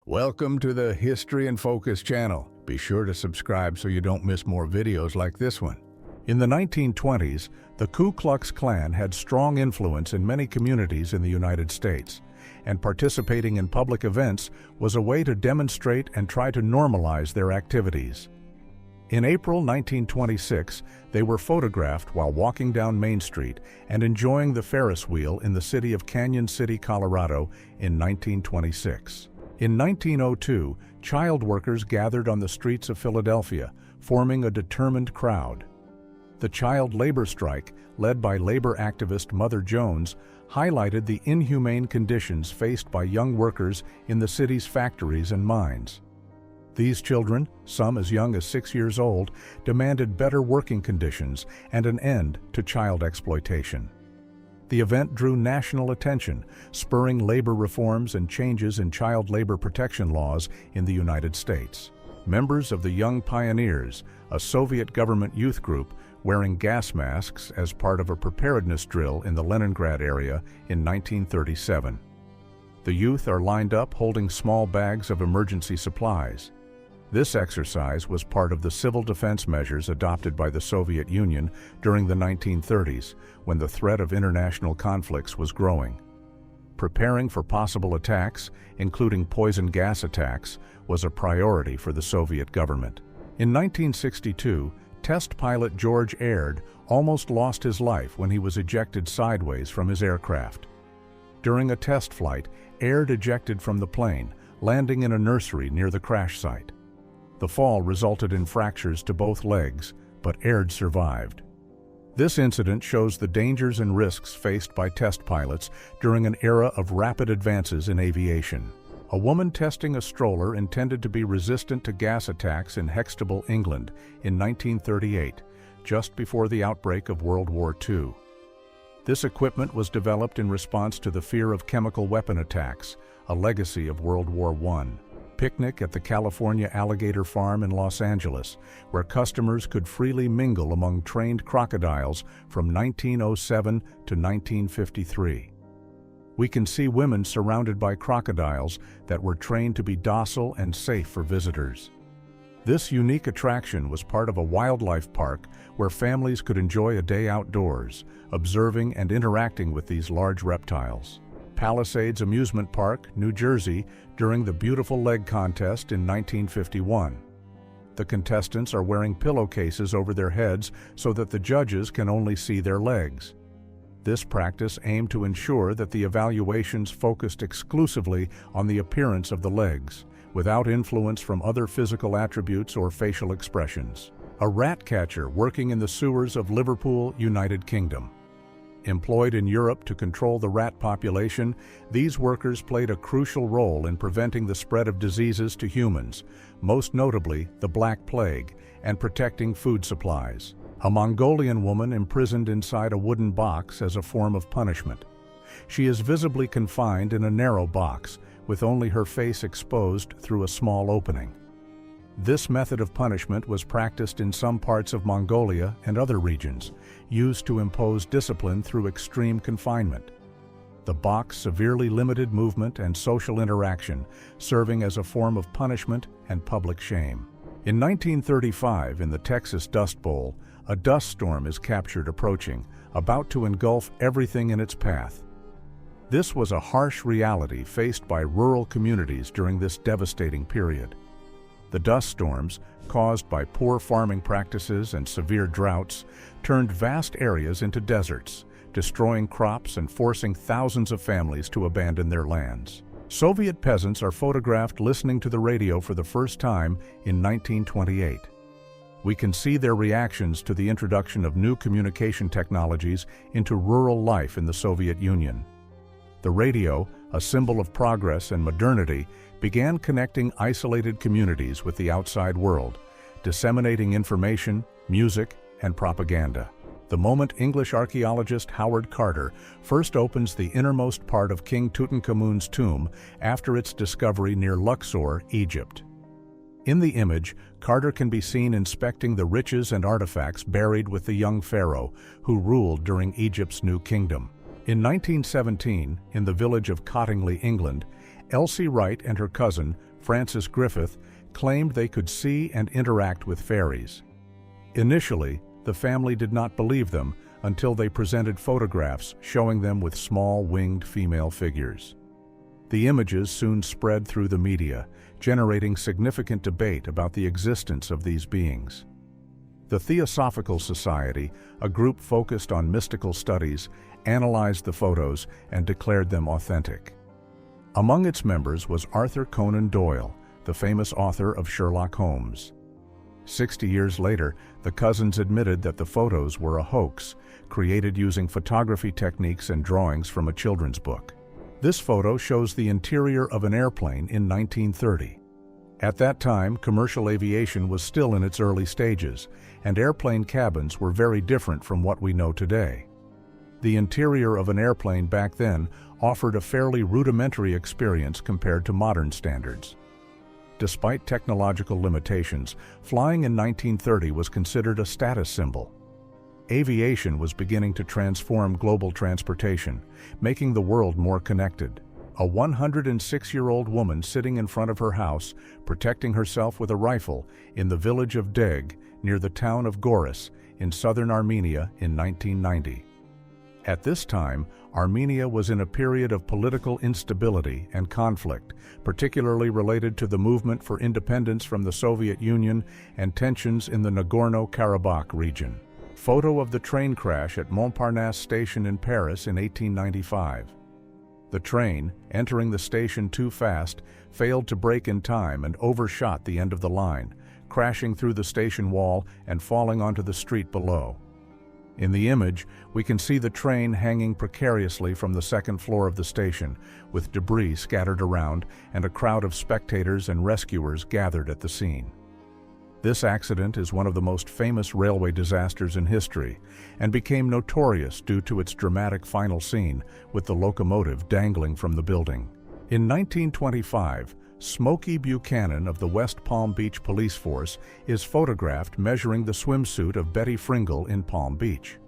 Welcome to the History in Focus channel. Be sure to subscribe so you don't miss more videos like this one. In the 1920s, the Ku Klux Klan had strong influence in many communities in the United States, and participating in public events was a way to demonstrate and try to normalize their activities. In April 1926, they were photographed while walking down Main Street and enjoying the Ferris wheel in the city of Canyon City, Colorado in 1926. In 1902, child workers gathered on the streets of Philadelphia, forming a determined crowd. The child labor strike, led by labor activist Mother Jones, highlighted the inhumane conditions faced by young workers in the city's factories and mines. These children, some as young as 6 years old, demanded better working conditions and an end to child exploitation. The event drew national attention, spurring labor reforms and changes in child labor protection laws in the United States. Members of the Young Pioneers, a Soviet government youth group, wearing gas masks as part of a preparedness drill in the Leningrad area in 1937. The youth are lined up holding small bags of emergency supplies. This exercise was part of the civil defense measures adopted by the Soviet Union during the 1930s, when the threat of international conflicts was growing. Preparing for possible attacks, including poison gas attacks, was a priority for the Soviet government. In 1962, test pilot George Aird almost lost his life when he was ejected sideways from his aircraft. During a test flight, Aird ejected from the plane, landing in a nursery near the crash site. The fall resulted in fractures to both legs, but Aird survived. This incident shows the dangers and risks faced by test pilots during an era of rapid advances in aviation. A woman testing a stroller intended to be resistant to gas attacks in Hextable, England, in 1938, just before the outbreak of World War II. This equipment was developed in response to the fear of chemical weapon attacks, a legacy of World War I. Picnic at the California Alligator Farm in Los Angeles, where customers could freely mingle among trained crocodiles from 1907 to 1953. We can see women surrounded by crocodiles that were trained to be docile and safe for visitors. This unique attraction was part of a wildlife park where families could enjoy a day outdoors, observing and interacting with these large reptiles. Palisades Amusement Park, New Jersey, during the Beautiful Leg Contest in 1951. The contestants are wearing pillowcases over their heads so that the judges can only see their legs. This practice aimed to ensure that the evaluations focused exclusively on the appearance of the legs, without influence from other physical attributes or facial expressions. A rat catcher working in the sewers of Liverpool, United Kingdom. Employed in Europe to control the rat population, these workers played a crucial role in preventing the spread of diseases to humans, most notably the Black Plague, and protecting food supplies. A Mongolian woman imprisoned inside a wooden box as a form of punishment. She is visibly confined in a narrow box, with only her face exposed through a small opening. This method of punishment was practiced in some parts of Mongolia and other regions, used to impose discipline through extreme confinement. The box severely limited movement and social interaction, serving as a form of punishment and public shame. In 1935, in the Texas Dust Bowl, a dust storm is captured approaching, about to engulf everything in its path. This was a harsh reality faced by rural communities during this devastating period. The dust storms, caused by poor farming practices and severe droughts, turned vast areas into deserts, destroying crops and forcing thousands of families to abandon their lands. Soviet peasants are photographed listening to the radio for the first time in 1928. We can see their reactions to the introduction of new communication technologies into rural life in the Soviet Union. The radio, a symbol of progress and modernity, began connecting isolated communities with the outside world, disseminating information, music, and propaganda. The moment English archaeologist Howard Carter first opens the innermost part of King Tutankhamun's tomb after its discovery near Luxor, Egypt. In the image, Carter can be seen inspecting the riches and artifacts buried with the young pharaoh who ruled during Egypt's new kingdom. In 1917, in the village of Cottingley, England, Elsie Wright and her cousin Francis Griffith, claimed they could see and interact with fairies. Initially, the family did not believe them until they presented photographs showing them with small winged female figures. The images soon spread through the media, generating significant debate about the existence of these beings. The Theosophical Society, a group focused on mystical studies, analyzed the photos and declared them authentic. Among its members was Arthur Conan Doyle, the famous author of Sherlock Holmes. 60 years later, the cousins admitted that the photos were a hoax, created using photography techniques and drawings from a children's book. This photo shows the interior of an airplane in 1930. At that time, commercial aviation was still in its early stages, and airplane cabins were very different from what we know today. The interior of an airplane back then offered a fairly rudimentary experience compared to modern standards. Despite technological limitations, flying in 1930 was considered a status symbol. Aviation was beginning to transform global transportation, making the world more connected. A 106-year-old woman sitting in front of her house, protecting herself with a rifle in the village of Deg, near the town of Goris, in southern Armenia in 1990. At this time, Armenia was in a period of political instability and conflict, particularly related to the movement for independence from the Soviet Union and tensions in the Nagorno-Karabakh region. Photo of the train crash at Montparnasse station in Paris in 1895. The train, entering the station too fast, failed to brake in time and overshot the end of the line, crashing through the station wall and falling onto the street below. In the image, we can see the train hanging precariously from the second floor of the station, with debris scattered around and a crowd of spectators and rescuers gathered at the scene. This accident is one of the most famous railway disasters in history and became notorious due to its dramatic final scene with the locomotive dangling from the building. In 1925, Smokey Buchanan of the West Palm Beach Police Force is photographed measuring the swimsuit of Betty Fringle in Palm Beach.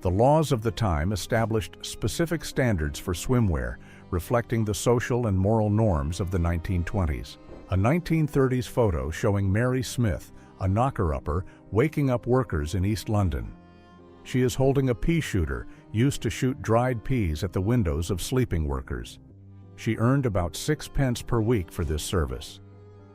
The laws of the time established specific standards for swimwear, reflecting the social and moral norms of the 1920s. A 1930s photo showing Mary Smith, a knocker-upper, waking up workers in East London. She is holding a pea shooter used to shoot dried peas at the windows of sleeping workers. She earned about 6 pence per week for this service.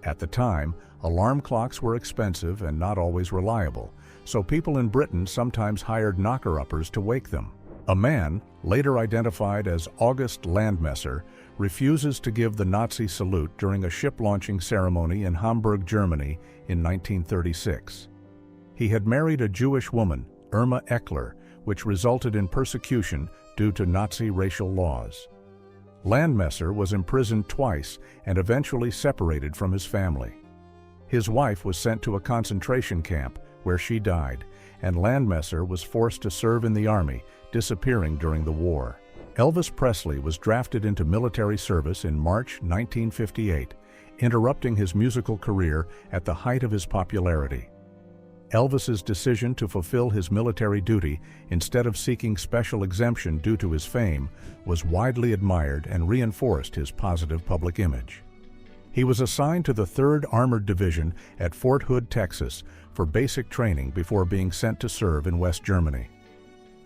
At the time, alarm clocks were expensive and not always reliable, so people in Britain sometimes hired knocker-uppers to wake them. A man, later identified as August Landmesser, refuses to give the Nazi salute during a ship launching ceremony in Hamburg, Germany in 1936. He had married a Jewish woman, Irma Eckler, which resulted in persecution due to Nazi racial laws. Landmesser was imprisoned twice and eventually separated from his family. His wife was sent to a concentration camp where she died, and Landmesser was forced to serve in the army, disappearing during the war. Elvis Presley was drafted into military service in March 1958, interrupting his musical career at the height of his popularity. Elvis's decision to fulfill his military duty instead of seeking special exemption due to his fame was widely admired and reinforced his positive public image. He was assigned to the 3rd Armored Division at Fort Hood, Texas, for basic training before being sent to serve in West Germany.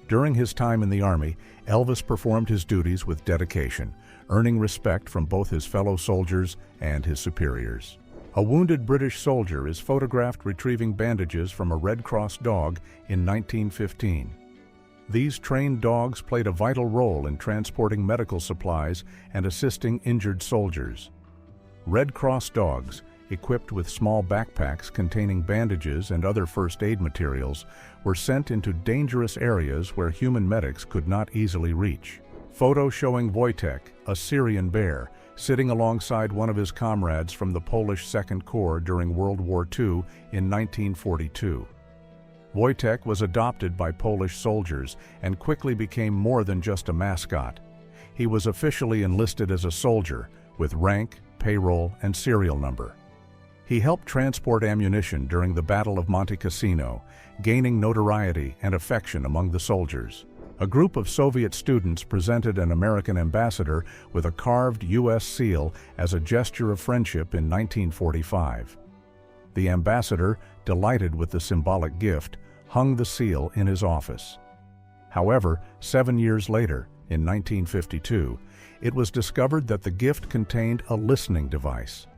During his time in the Army, Elvis performed his duties with dedication, earning respect from both his fellow soldiers and his superiors. A wounded British soldier is photographed retrieving bandages from a Red Cross dog in 1915. These trained dogs played a vital role in transporting medical supplies and assisting injured soldiers. Red Cross dogs, equipped with small backpacks containing bandages and other first aid materials, were sent into dangerous areas where human medics could not easily reach. Photo showing Wojtek, a Syrian bear, sitting alongside one of his comrades from the Polish Second Corps during World War II in 1942. Wojtek was adopted by Polish soldiers and quickly became more than just a mascot. He was officially enlisted as a soldier, with rank, payroll, and serial number. He helped transport ammunition during the Battle of Monte Cassino, gaining notoriety and affection among the soldiers. A group of Soviet students presented an American ambassador with a carved U.S. seal as a gesture of friendship in 1945. The ambassador, delighted with the symbolic gift, hung the seal in his office. However, 7 years later, in 1952, it was discovered that the gift contained a listening device.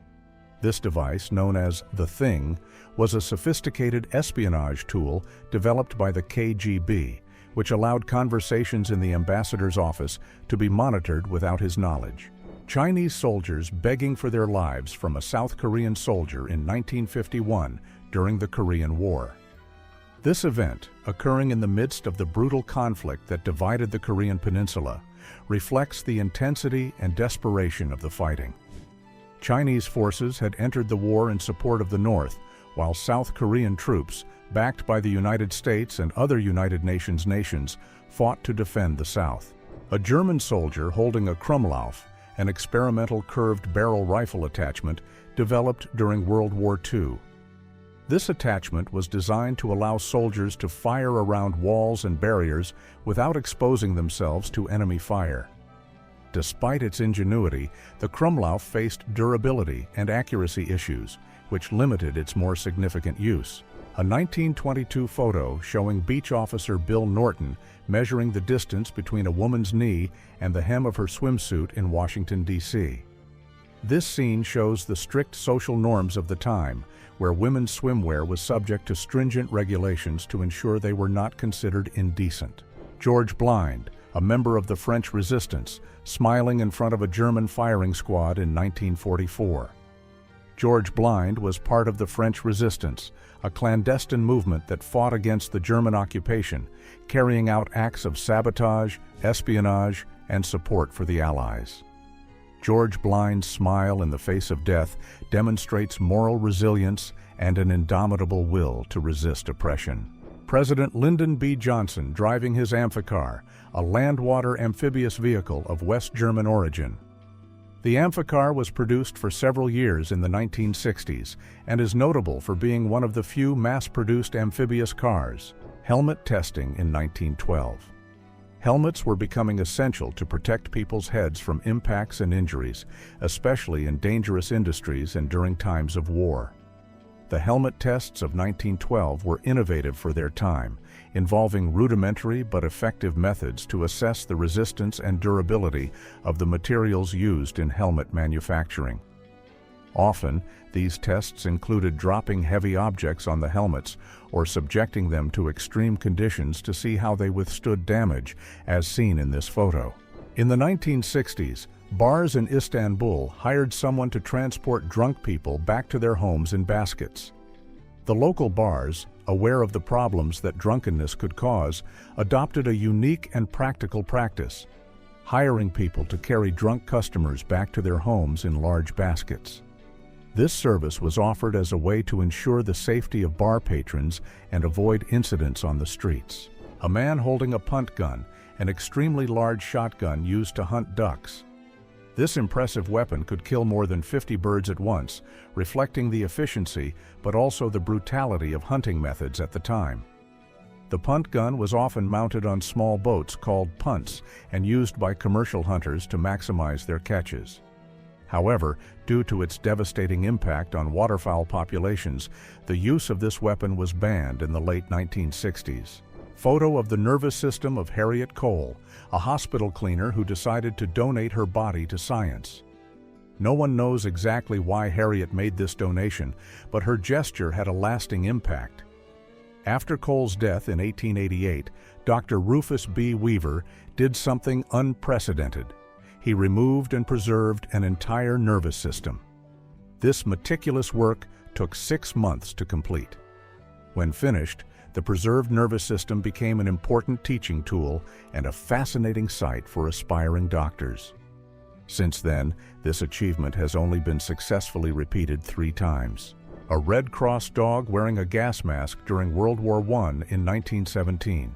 This device, known as the Thing, was a sophisticated espionage tool developed by the KGB, which allowed conversations in the ambassador's office to be monitored without his knowledge. Chinese soldiers begging for their lives from a South Korean soldier in 1951 during the Korean War. This event, occurring in the midst of the brutal conflict that divided the Korean peninsula, reflects the intensity and desperation of the fighting. Chinese forces had entered the war in support of the North, while South Korean troops, backed by the United States and other United Nations nations, fought to defend the South. A German soldier holding a Krumlauf, an experimental curved barrel rifle attachment, developed during World War II. This attachment was designed to allow soldiers to fire around walls and barriers without exposing themselves to enemy fire. Despite its ingenuity, the Krumlauf faced durability and accuracy issues, which limited its more significant use. A 1922 photo showing beach officer Bill Norton measuring the distance between a woman's knee and the hem of her swimsuit in Washington, D.C. This scene shows the strict social norms of the time, where women's swimwear was subject to stringent regulations to ensure they were not considered indecent. George Blind, a member of the French Resistance, smiling in front of a German firing squad in 1944. George Blind was part of the French Resistance, a clandestine movement that fought against the German occupation, carrying out acts of sabotage, espionage, and support for the Allies. George Blind's smile in the face of death demonstrates moral resilience and an indomitable will to resist oppression. President Lyndon B. Johnson driving his Amphicar, a land-water amphibious vehicle of West German origin. The Amphicar was produced for several years in the 1960s and is notable for being one of the few mass-produced amphibious cars. Helmet testing in 1912. Helmets were becoming essential to protect people's heads from impacts and injuries, especially in dangerous industries and during times of war. The helmet tests of 1912 were innovative for their time, involving rudimentary but effective methods to assess the resistance and durability of the materials used in helmet manufacturing. Often, these tests included dropping heavy objects on the helmets or subjecting them to extreme conditions to see how they withstood damage, as seen in this photo. In the 1960s, bars in Istanbul hired someone to transport drunk people back to their homes in baskets. The local bars, aware of the problems that drunkenness could cause, adopted a unique and practical practice, hiring people to carry drunk customers back to their homes in large baskets. This service was offered as a way to ensure the safety of bar patrons and avoid incidents on the streets. A man holding a punt gun, an extremely large shotgun used to hunt ducks. This impressive weapon could kill more than 50 birds at once, reflecting the efficiency but also the brutality of hunting methods at the time. The punt gun was often mounted on small boats called punts and used by commercial hunters to maximize their catches. However, due to its devastating impact on waterfowl populations, the use of this weapon was banned in the late 1960s. Photo of the nervous system of Harriet Cole, a hospital cleaner who decided to donate her body to science. No one knows exactly why Harriet made this donation, but her gesture had a lasting impact. After Cole's death in 1888, Dr. Rufus B. Weaver did something unprecedented. He removed and preserved an entire nervous system. This meticulous work took 6 months to complete. When finished, the preserved nervous system became an important teaching tool and a fascinating sight for aspiring doctors. Since then, this achievement has only been successfully repeated 3 times. A Red Cross dog wearing a gas mask during World War I in 1917.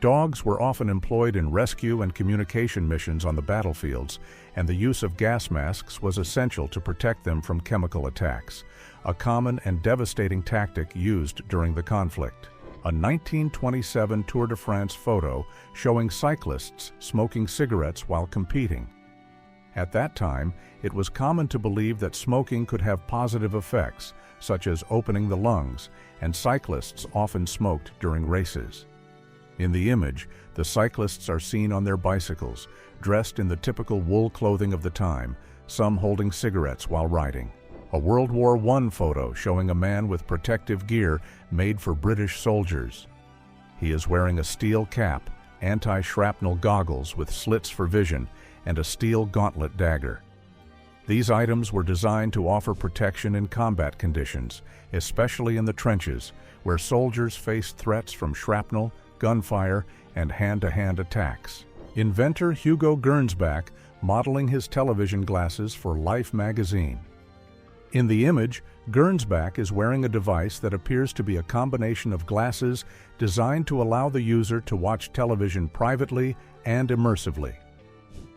Dogs were often employed in rescue and communication missions on the battlefields, and the use of gas masks was essential to protect them from chemical attacks, a common and devastating tactic used during the conflict. a 1927 Tour de France photo showing cyclists smoking cigarettes while competing. At that time, it was common to believe that smoking could have positive effects, such as opening the lungs, and cyclists often smoked during races. In the image, the cyclists are seen on their bicycles, dressed in the typical wool clothing of the time, some holding cigarettes while riding. A World War I photo showing a man with protective gear made for British soldiers. He is wearing a steel cap, anti-shrapnel goggles with slits for vision, and a steel gauntlet dagger. These items were designed to offer protection in combat conditions, especially in the trenches, where soldiers faced threats from shrapnel, gunfire, and hand-to-hand attacks. Inventor Hugo Gernsback modeling his television glasses for Life magazine. In the image, Gernsback is wearing a device that appears to be a combination of glasses designed to allow the user to watch television privately and immersively.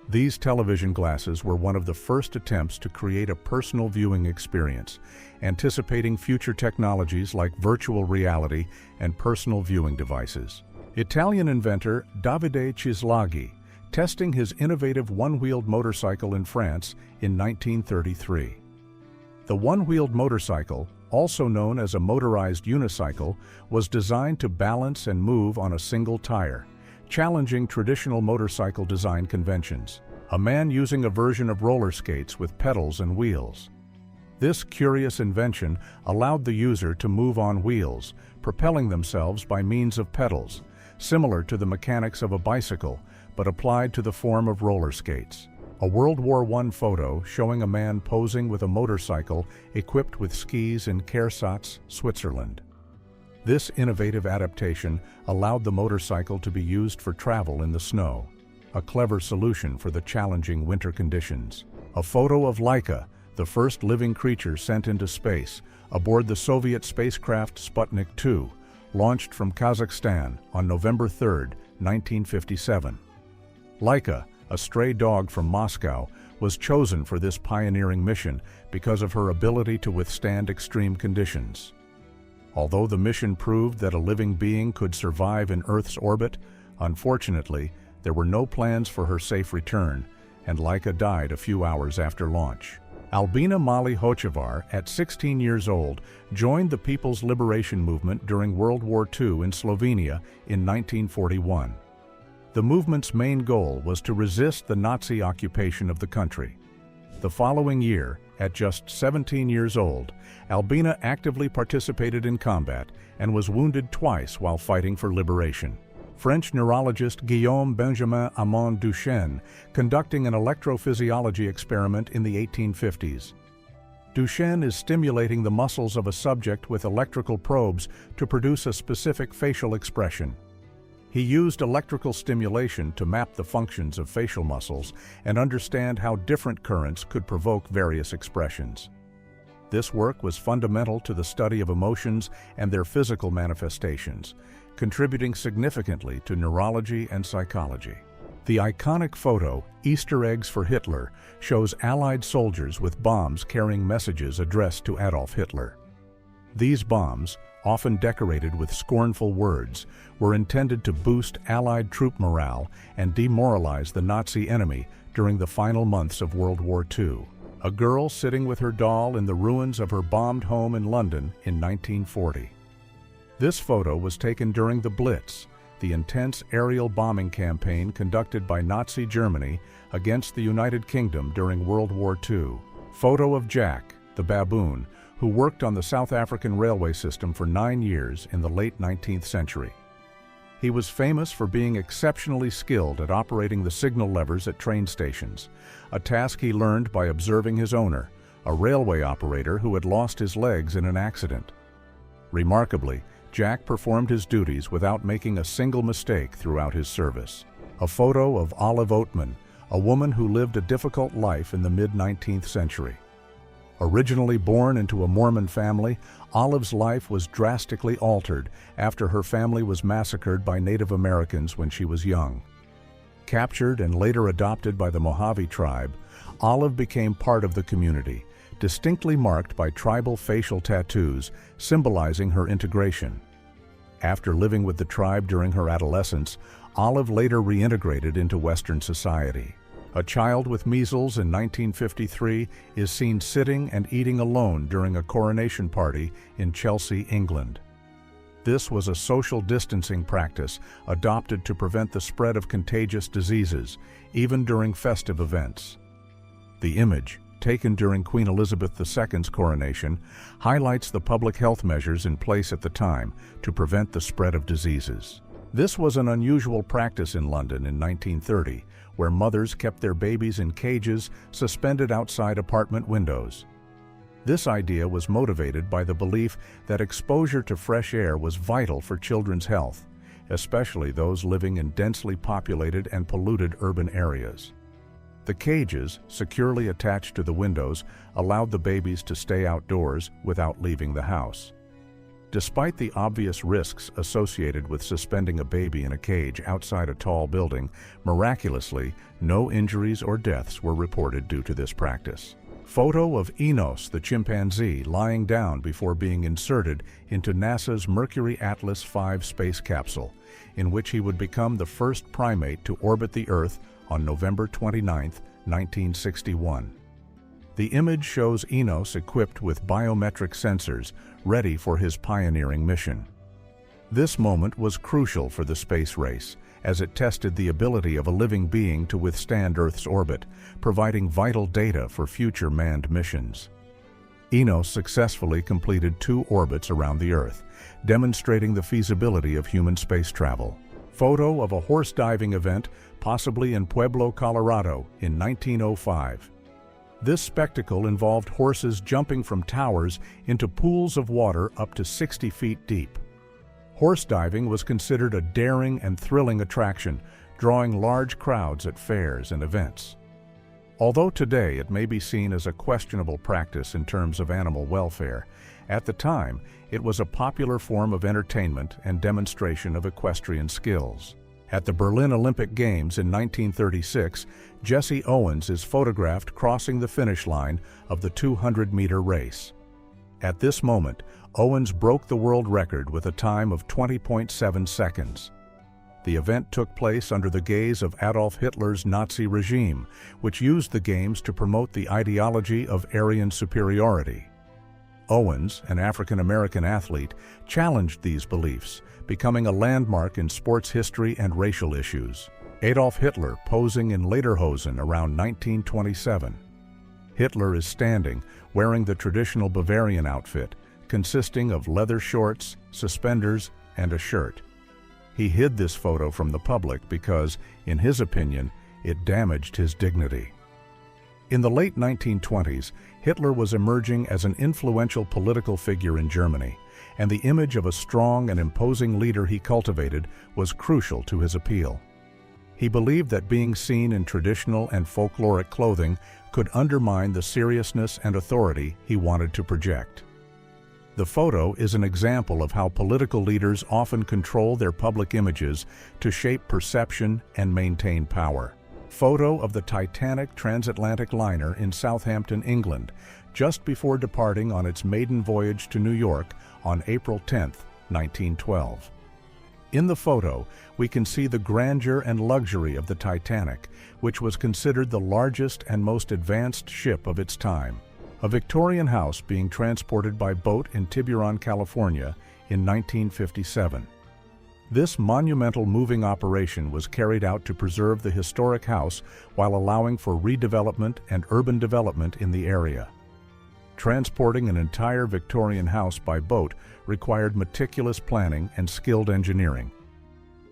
These television glasses were one of the first attempts to create a personal viewing experience, anticipating future technologies like virtual reality and personal viewing devices. Italian inventor Davide Cislaghi, testing his innovative one-wheeled motorcycle in France in 1933. The one-wheeled motorcycle, also known as a motorized unicycle, was designed to balance and move on a single tire, challenging traditional motorcycle design conventions. A man using a version of roller skates with pedals and wheels. This curious invention allowed the user to move on wheels, propelling themselves by means of pedals, similar to the mechanics of a bicycle, but applied to the form of roller skates. A World War I photo showing a man posing with a motorcycle equipped with skis in Kersatz, Switzerland. This innovative adaptation allowed the motorcycle to be used for travel in the snow, a clever solution for the challenging winter conditions. A photo of Laika, the first living creature sent into space, aboard the Soviet spacecraft Sputnik 2, launched from Kazakhstan on November 3, 1957. Laika, a stray dog from Moscow, was chosen for this pioneering mission because of her ability to withstand extreme conditions. Although the mission proved that a living being could survive in Earth's orbit, unfortunately, there were no plans for her safe return, and Laika died a few hours after launch. Albina Mali Hocevar, at 16 years old, joined the People's Liberation Movement during World War II in Slovenia in 1941. The movement's main goal was to resist the Nazi occupation of the country. The following year, at just 17 years old, Albina actively participated in combat and was wounded twice while fighting for liberation. French neurologist Guillaume Benjamin Amand Duchenne conducting an electrophysiology experiment in the 1850s. Duchenne is stimulating the muscles of a subject with electrical probes to produce a specific facial expression. He used electrical stimulation to map the functions of facial muscles and understand how different currents could provoke various expressions. This work was fundamental to the study of emotions and their physical manifestations, contributing significantly to neurology and psychology. The iconic photo, Easter Eggs for Hitler, shows Allied soldiers with bombs carrying messages addressed to Adolf Hitler. These bombs, often decorated with scornful words, were intended to boost Allied troop morale and demoralize the Nazi enemy during the final months of World War II. A girl sitting with her doll in the ruins of her bombed home in London in 1940. This photo was taken during the Blitz, the intense aerial bombing campaign conducted by Nazi Germany against the United Kingdom during World War II. Photo of Jack, the baboon, who worked on the South African railway system for 9 years in the late 19th century. He was famous for being exceptionally skilled at operating the signal levers at train stations, a task he learned by observing his owner, a railway operator who had lost his legs in an accident. Remarkably, Jack performed his duties without making a single mistake throughout his service. A photo of Olive Oatman, a woman who lived a difficult life in the mid-19th century. Originally born into a Mormon family, Olive's life was drastically altered after her family was massacred by Native Americans when she was young. Captured and later adopted by the Mojave tribe, Olive became part of the community, distinctly marked by tribal facial tattoos symbolizing her integration. After living with the tribe during her adolescence, Olive later reintegrated into Western society. A child with measles in 1953 is seen sitting and eating alone during a coronation party in Chelsea, England. This was a social distancing practice adopted to prevent the spread of contagious diseases, even during festive events. The image, taken during Queen Elizabeth II's coronation, highlights the public health measures in place at the time to prevent the spread of diseases. This was an unusual practice in London in 1930, where mothers kept their babies in cages suspended outside apartment windows. This idea was motivated by the belief that exposure to fresh air was vital for children's health, especially those living in densely populated and polluted urban areas. The cages, securely attached to the windows, allowed the babies to stay outdoors without leaving the house. Despite the obvious risks associated with suspending a baby in a cage outside a tall building, miraculously, no injuries or deaths were reported due to this practice. Photo of Enos the chimpanzee lying down before being inserted into NASA's Mercury Atlas V space capsule, in which he would become the first primate to orbit the Earth on November 29, 1961. The image shows Enos equipped with biometric sensors, ready for his pioneering mission. This moment was crucial for the space race, as it tested the ability of a living being to withstand Earth's orbit, providing vital data for future manned missions. Enos successfully completed 2 orbits around the Earth, demonstrating the feasibility of human space travel. Photo of a horse diving event, possibly in Pueblo, Colorado, in 1905. This spectacle involved horses jumping from towers into pools of water up to 60 feet deep. Horse diving was considered a daring and thrilling attraction, drawing large crowds at fairs and events. Although today it may be seen as a questionable practice in terms of animal welfare, at the time it was a popular form of entertainment and demonstration of equestrian skills. At the Berlin Olympic Games in 1936, Jesse Owens is photographed crossing the finish line of the 200-meter race. At this moment, Owens broke the world record with a time of 20.7 seconds. The event took place under the gaze of Adolf Hitler's Nazi regime, which used the Games to promote the ideology of Aryan superiority. Owens, an African-American athlete, challenged these beliefs, becoming a landmark in sports history and racial issues. Adolf Hitler posing in lederhosen around 1927. Hitler is standing, wearing the traditional Bavarian outfit, consisting of leather shorts, suspenders, and a shirt. He hid this photo from the public because, in his opinion, it damaged his dignity. In the late 1920s, Hitler was emerging as an influential political figure in Germany, and the image of a strong and imposing leader he cultivated was crucial to his appeal. He believed that being seen in traditional and folkloric clothing could undermine the seriousness and authority he wanted to project. The photo is an example of how political leaders often control their public images to shape perception and maintain power. Photo of the Titanic transatlantic liner in Southampton, England, just before departing on its maiden voyage to New York on April 10, 1912. In the photo, we can see the grandeur and luxury of the Titanic, which was considered the largest and most advanced ship of its time. A Victorian house being transported by boat in Tiburon, California in 1957. This monumental moving operation was carried out to preserve the historic house while allowing for redevelopment and urban development in the area. Transporting an entire Victorian house by boat required meticulous planning and skilled engineering.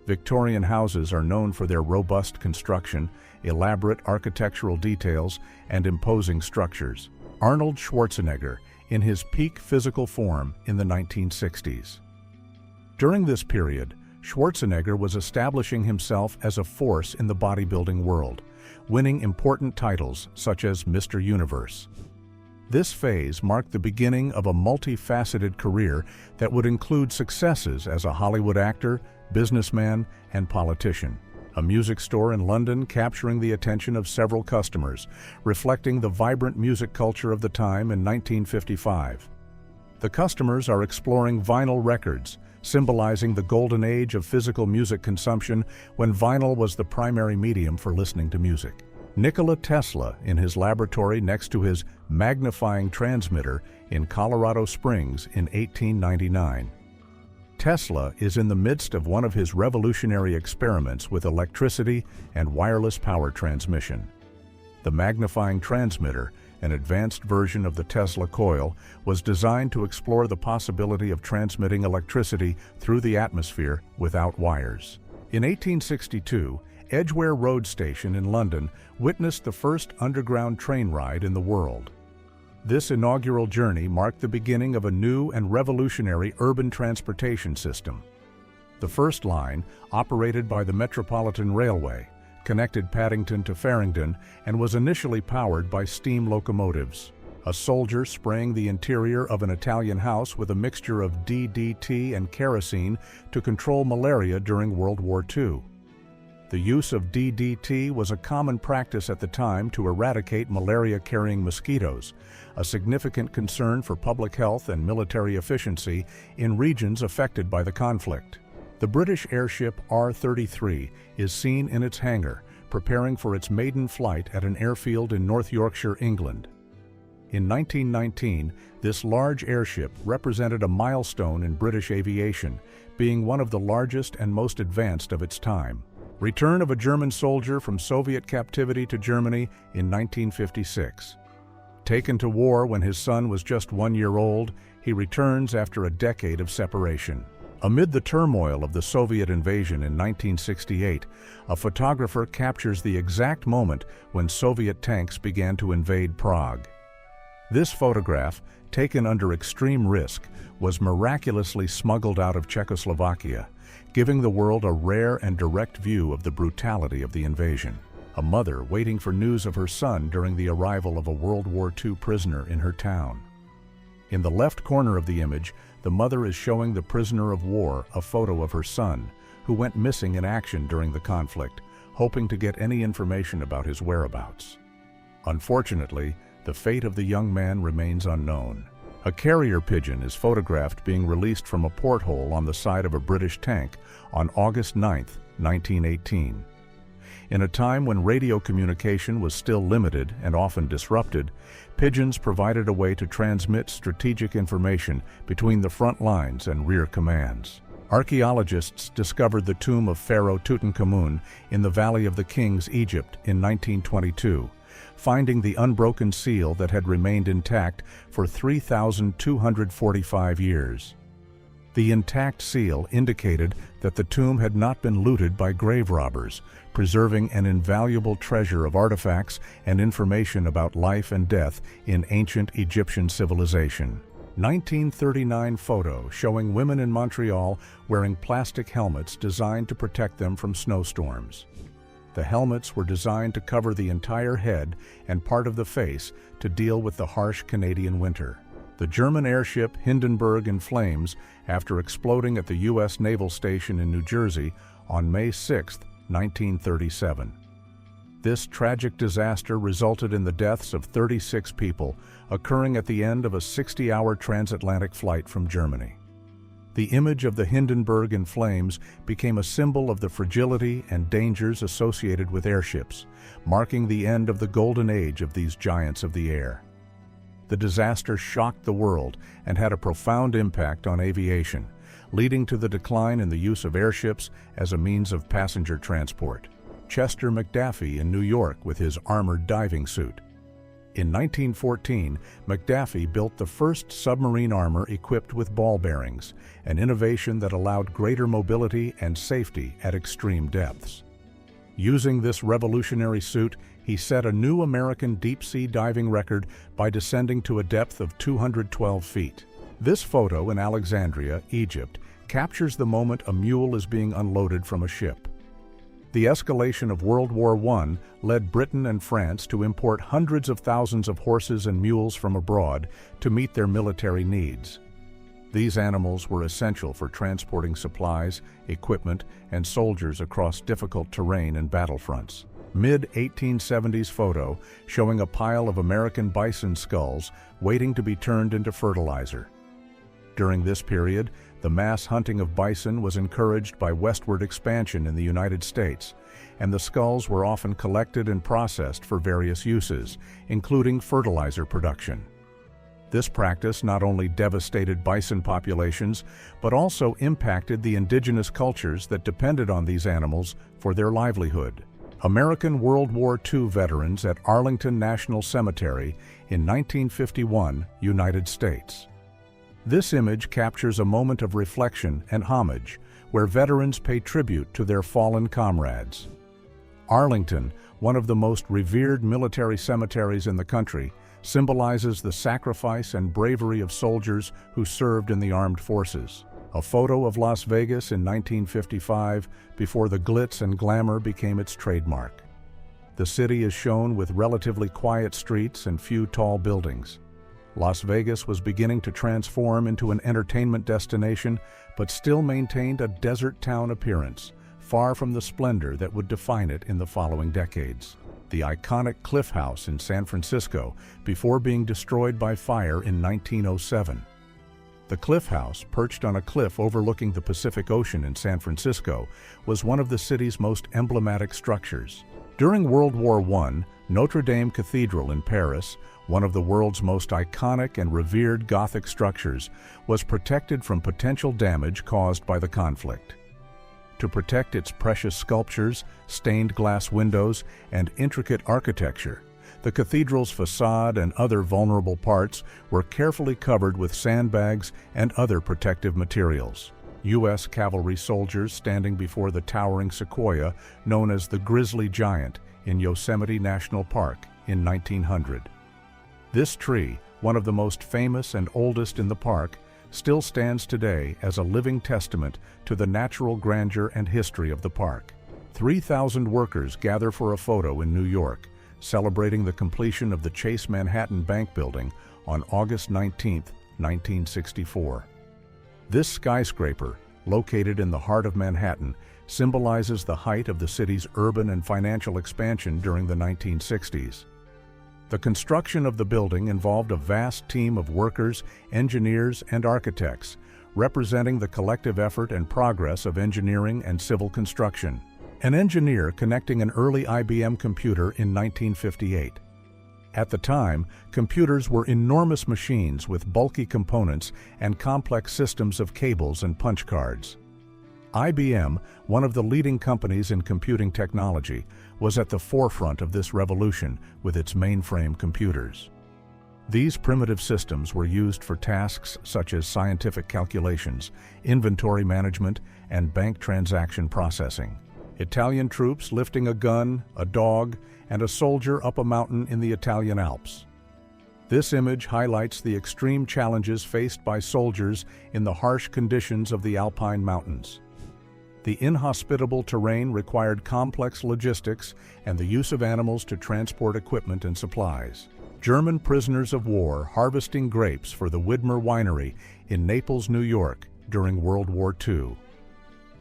Victorian houses are known for their robust construction, elaborate architectural details, and imposing structures. Arnold Schwarzenegger, in his peak physical form in the 1960s. During this period, Schwarzenegger was establishing himself as a force in the bodybuilding world, winning important titles such as Mr. Universe. This phase marked the beginning of a multifaceted career that would include successes as a Hollywood actor, businessman, and politician. A music store in London capturing the attention of several customers, reflecting the vibrant music culture of the time in 1955. The customers are exploring vinyl records, symbolizing the golden age of physical music consumption when vinyl was the primary medium for listening to music. Nikola Tesla, in his laboratory next to his magnifying transmitter in Colorado Springs in 1899. Tesla is in the midst of one of his revolutionary experiments with electricity and wireless power transmission. The magnifying transmitter, an advanced version of the Tesla coil, was designed to explore the possibility of transmitting electricity through the atmosphere without wires. In 1862, Edgware Road Station in London witnessed the first underground train ride in the world. This inaugural journey marked the beginning of a new and revolutionary urban transportation system. The first line, operated by the Metropolitan Railway, connected Paddington to Farringdon and was initially powered by steam locomotives. A soldier spraying the interior of an Italian house with a mixture of DDT and kerosene to control malaria during World War II. The use of DDT was a common practice at the time to eradicate malaria-carrying mosquitoes, a significant concern for public health and military efficiency in regions affected by the conflict. The British airship R-33 is seen in its hangar, preparing for its maiden flight at an airfield in North Yorkshire, England. In 1919, this large airship represented a milestone in British aviation, being one of the largest and most advanced of its time. Return of a German soldier from Soviet captivity to Germany in 1956. Taken to war when his son was just 1 year old, he returns after a decade of separation. Amid the turmoil of the Soviet invasion in 1968, a photographer captures the exact moment when Soviet tanks began to invade Prague. This photograph, taken under extreme risk, was miraculously smuggled out of Czechoslovakia, giving the world a rare and direct view of the brutality of the invasion. A mother waiting for news of her son during the arrival of a World War II prisoner in her town. In the left corner of the image, the mother is showing the prisoner of war a photo of her son, who went missing in action during the conflict, hoping to get any information about his whereabouts. Unfortunately, the fate of the young man remains unknown. A carrier pigeon is photographed being released from a porthole on the side of a British tank on August 9, 1918. In a time when radio communication was still limited and often disrupted, pigeons provided a way to transmit strategic information between the front lines and rear commands. Archaeologists discovered the tomb of Pharaoh Tutankhamun in the Valley of the Kings, Egypt, in 1922. Finding the unbroken seal that had remained intact for 3,245 years. The intact seal indicated that the tomb had not been looted by grave robbers, preserving an invaluable treasure of artifacts and information about life and death in ancient Egyptian civilization. 1939 photo showing women in Montreal wearing plastic helmets designed to protect them from snowstorms. The helmets were designed to cover the entire head and part of the face to deal with the harsh Canadian winter. The German airship Hindenburg in flames after exploding at the U.S. Naval Station in New Jersey on May 6, 1937. This tragic disaster resulted in the deaths of 36 people, occurring at the end of a 60-hour transatlantic flight from Germany. The image of the Hindenburg in flames became a symbol of the fragility and dangers associated with airships, marking the end of the golden age of these giants of the air. The disaster shocked the world and had a profound impact on aviation, leading to the decline in the use of airships as a means of passenger transport. Chester McDaffie in New York with his armored diving suit. In 1914, McDaffie built the first submarine armor equipped with ball bearings, an innovation that allowed greater mobility and safety at extreme depths. Using this revolutionary suit, he set a new American deep-sea diving record by descending to a depth of 212 feet. This photo in Alexandria, Egypt, captures the moment a mule is being unloaded from a ship. The escalation of World War I led Britain and France to import hundreds of thousands of horses and mules from abroad to meet their military needs. These animals were essential for transporting supplies, equipment, and soldiers across difficult terrain and battlefronts. Mid-1870s photo showing a pile of American bison skulls waiting to be turned into fertilizer. During this period, the mass hunting of bison was encouraged by westward expansion in the United States, and the skulls were often collected and processed for various uses, including fertilizer production. This practice not only devastated bison populations, but also impacted the indigenous cultures that depended on these animals for their livelihood. American World War II veterans at Arlington National Cemetery in 1951, United States. This image captures a moment of reflection and homage, where veterans pay tribute to their fallen comrades. Arlington, one of the most revered military cemeteries in the country, symbolizes the sacrifice and bravery of soldiers who served in the armed forces. A photo of Las Vegas in 1955, before the glitz and glamour became its trademark. The city is shown with relatively quiet streets and few tall buildings. Las Vegas was beginning to transform into an entertainment destination, but still maintained a desert town appearance, far from the splendor that would define it in the following decades. The iconic Cliff House in San Francisco, before being destroyed by fire in 1907. The Cliff House, perched on a cliff overlooking the Pacific Ocean in San Francisco, was one of the city's most emblematic structures. During World War I, Notre Dame Cathedral in Paris, one of the world's most iconic and revered Gothic structures, was protected from potential damage caused by the conflict. To protect its precious sculptures, stained glass windows, and intricate architecture, the cathedral's facade and other vulnerable parts were carefully covered with sandbags and other protective materials. U.S. cavalry soldiers standing before the towering sequoia known as the Grizzly Giant in Yosemite National Park in 1900. This tree, one of the most famous and oldest in the park, still stands today as a living testament to the natural grandeur and history of the park. 3,000 workers gather for a photo in New York, celebrating the completion of the Chase Manhattan Bank building on August 19, 1964. This skyscraper, located in the heart of Manhattan, symbolizes the height of the city's urban and financial expansion during the 1960s. The construction of the building involved a vast team of workers, engineers, and architects, representing the collective effort and progress of engineering and civil construction. An engineer connecting an early IBM computer in 1958. At the time, computers were enormous machines with bulky components and complex systems of cables and punch cards. IBM, one of the leading companies in computing technology, was at the forefront of this revolution with its mainframe computers. These primitive systems were used for tasks such as scientific calculations, inventory management, and bank transaction processing. Italian troops lifting a gun, a dog, and a soldier up a mountain in the Italian Alps. This image highlights the extreme challenges faced by soldiers in the harsh conditions of the Alpine mountains. The inhospitable terrain required complex logistics and the use of animals to transport equipment and supplies. German prisoners of war harvesting grapes for the Widmer Winery in Naples, New York during World War II.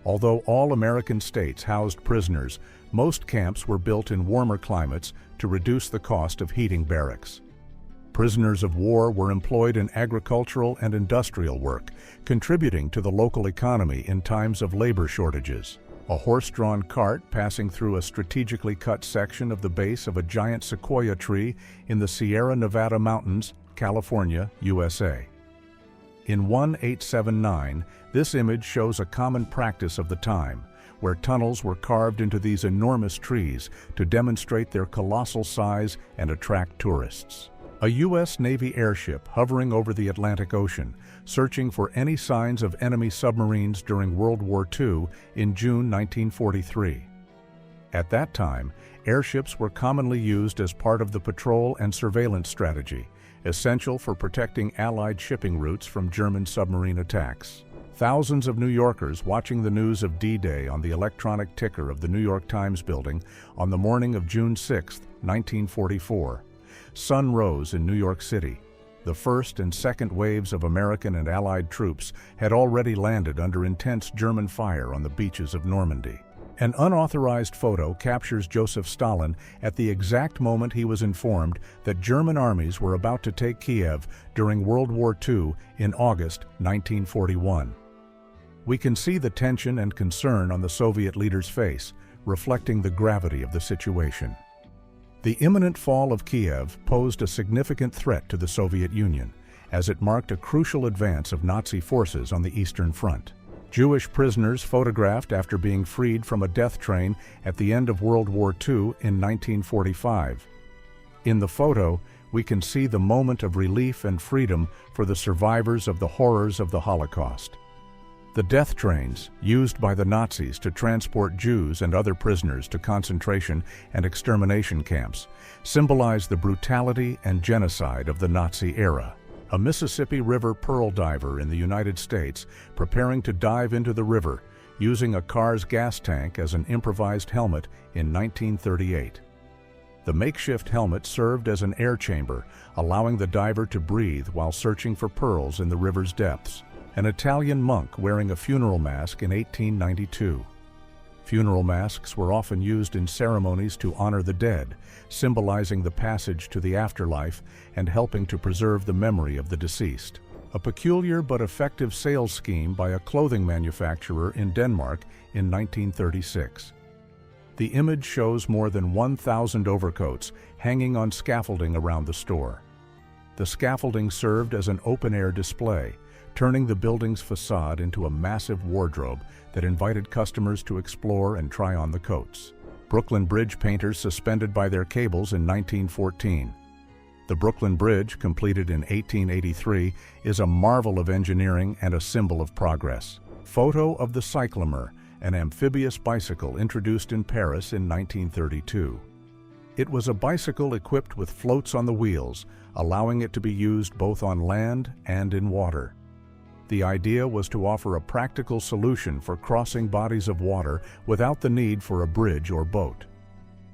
Although all American states housed prisoners, most camps were built in warmer climates to reduce the cost of heating barracks. Prisoners of war were employed in agricultural and industrial work, contributing to the local economy in times of labor shortages. A horse-drawn cart passing through a strategically cut section of the base of a giant sequoia tree in the Sierra Nevada mountains, California, USA. In 1879, this image shows a common practice of the time, where tunnels were carved into these enormous trees to demonstrate their colossal size and attract tourists. A U.S. Navy airship hovering over the Atlantic Ocean, searching for any signs of enemy submarines during World War II in June 1943. At that time, airships were commonly used as part of the patrol and surveillance strategy, essential for protecting Allied shipping routes from German submarine attacks. Thousands of New Yorkers watching the news of D-Day on the electronic ticker of the New York Times building on the morning of June 6, 1944. Sun rose in New York City. The first and second waves of American and Allied troops had already landed under intense German fire on the beaches of Normandy. An unauthorized photo captures Joseph Stalin at the exact moment he was informed that German armies were about to take Kiev during World War II in August 1941. We can see the tension and concern on the Soviet leader's face, reflecting the gravity of the situation. The imminent fall of Kiev posed a significant threat to the Soviet Union, as it marked a crucial advance of Nazi forces on the Eastern Front. Jewish prisoners photographed after being freed from a death train at the end of World War II in 1945. In the photo, we can see the moment of relief and freedom for the survivors of the horrors of the Holocaust. The death trains, used by the Nazis to transport Jews and other prisoners to concentration and extermination camps, symbolize the brutality and genocide of the Nazi era. A Mississippi River pearl diver in the United States preparing to dive into the river, using a car's gas tank as an improvised helmet in 1938. The makeshift helmet served as an air chamber, allowing the diver to breathe while searching for pearls in the river's depths. An Italian monk wearing a funeral mask in 1892. Funeral masks were often used in ceremonies to honor the dead, symbolizing the passage to the afterlife and helping to preserve the memory of the deceased. A peculiar but effective sales scheme by a clothing manufacturer in Denmark in 1936. The image shows more than 1,000 overcoats hanging on scaffolding around the store. The scaffolding served as an open-air display, turning the building's facade into a massive wardrobe that invited customers to explore and try on the coats. Brooklyn Bridge painters suspended by their cables in 1914. The Brooklyn Bridge, completed in 1883, is a marvel of engineering and a symbol of progress. Photo of the cyclomer, an amphibious bicycle introduced in Paris in 1932. It was a bicycle equipped with floats on the wheels, allowing it to be used both on land and in water. The idea was to offer a practical solution for crossing bodies of water without the need for a bridge or boat.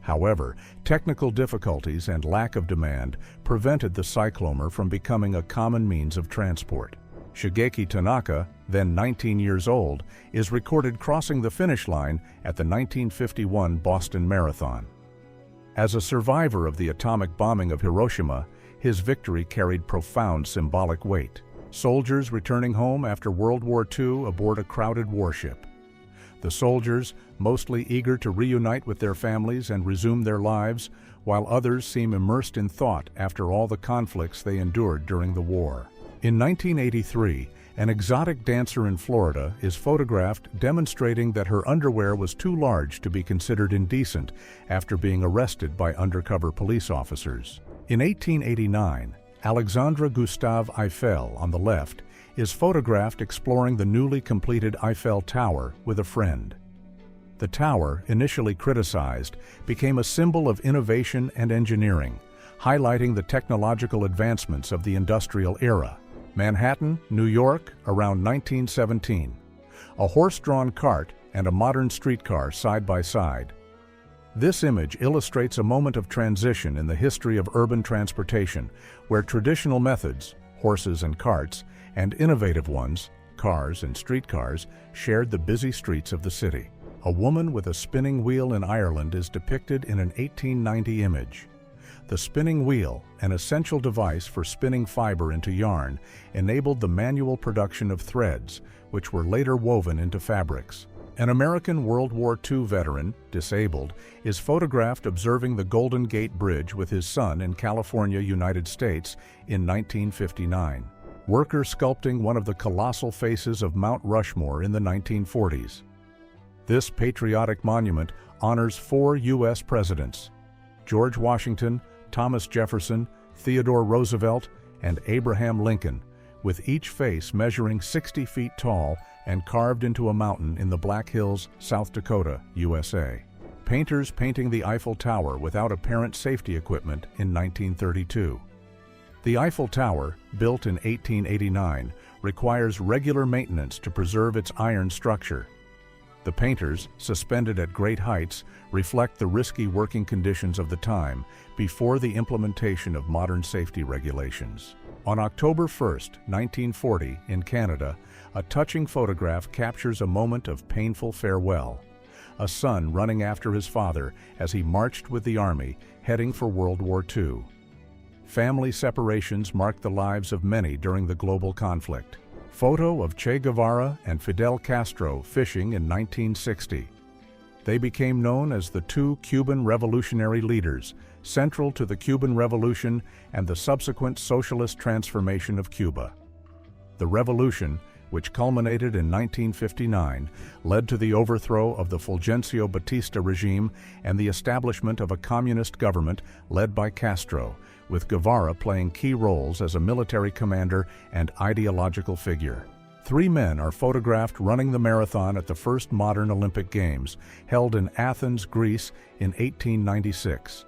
However, technical difficulties and lack of demand prevented the cyclomer from becoming a common means of transport. Shigeki Tanaka, then 19 years old, is recorded crossing the finish line at the 1951 Boston Marathon. As a survivor of the atomic bombing of Hiroshima, his victory carried profound symbolic weight. Soldiers returning home after World War II aboard a crowded warship. The soldiers, mostly eager to reunite with their families and resume their lives, while others seem immersed in thought after all the conflicts they endured during the war. In 1983, an exotic dancer in Florida is photographed demonstrating that her underwear was too large to be considered indecent after being arrested by undercover police officers. In 1889, Alexandre Gustave Eiffel, on the left, is photographed exploring the newly completed Eiffel Tower with a friend. The tower, initially criticized, became a symbol of innovation and engineering, highlighting the technological advancements of the industrial era. Manhattan, New York, around 1917. A horse-drawn cart and a modern streetcar side by side. This image illustrates a moment of transition in the history of urban transportation, where traditional methods, horses and carts, and innovative ones, cars and streetcars, shared the busy streets of the city. A woman with a spinning wheel in Ireland is depicted in an 1890 image. The spinning wheel, an essential device for spinning fiber into yarn, enabled the manual production of threads, which were later woven into fabrics. An American World War II veteran, disabled, is photographed observing the Golden Gate Bridge with his son in California, United States, in 1959. Worker sculpting one of the colossal faces of Mount Rushmore in the 1940s. This patriotic monument honors 4 U.S. presidents: George Washington, Thomas Jefferson, Theodore Roosevelt, and Abraham Lincoln, with each face measuring 60 feet tall and carved into a mountain in the Black Hills, South Dakota, USA. Painters painting the Eiffel Tower without apparent safety equipment in 1932. The Eiffel Tower, built in 1889, requires regular maintenance to preserve its iron structure. The painters, suspended at great heights, reflect the risky working conditions of the time before the implementation of modern safety regulations. On October 1, 1940, in Canada, a touching photograph captures a moment of painful farewell. a son running after his father as he marched with the army, heading for World War II. Family separations marked the lives of many during the global conflict. Photo of Che Guevara and Fidel Castro fishing in 1960. They became known as the two Cuban revolutionary leaders, central to the Cuban Revolution and the subsequent socialist transformation of Cuba. The revolution, which culminated in 1959, led to the overthrow of the Fulgencio Batista regime and the establishment of a communist government led by Castro, with Guevara playing key roles as a military commander and ideological figure. 3 men are photographed running the marathon at the first modern Olympic Games, held in Athens, Greece in 1896.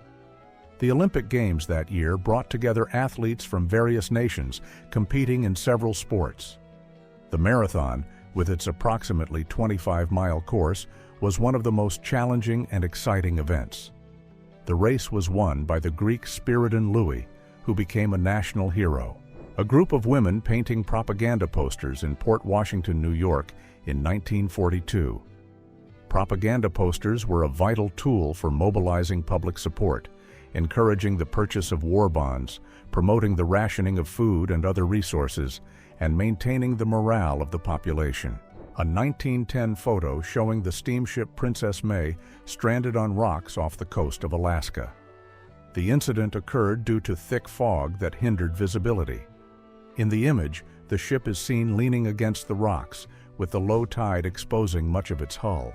The Olympic Games that year brought together athletes from various nations, competing in several sports. The marathon, with its approximately 25-mile course, was one of the most challenging and exciting events. The race was won by the Greek Spiridon Louis, who became a national hero. A group of women painting propaganda posters in Port Washington, New York in 1942. Propaganda posters were a vital tool for mobilizing public support, encouraging the purchase of war bonds, promoting the rationing of food and other resources, and maintaining the morale of the population. A 1910 photo showing the steamship Princess May stranded on rocks off the coast of Alaska. The incident occurred due to thick fog that hindered visibility. In the image, the ship is seen leaning against the rocks, with the low tide exposing much of its hull.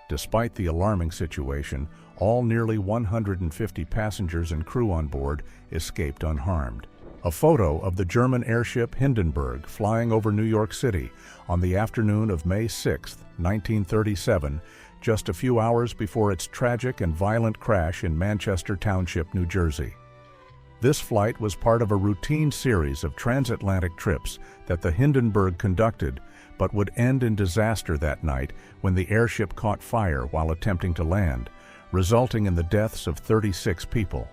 Despite the alarming situation, all nearly 150 passengers and crew on board escaped unharmed. A photo of the German airship Hindenburg flying over New York City on the afternoon of May 6, 1937, just a few hours before its tragic and violent crash in Manchester Township, New Jersey. This flight was part of a routine series of transatlantic trips that the Hindenburg conducted, but would end in disaster that night when the airship caught fire while attempting to land, resulting in the deaths of 36 people.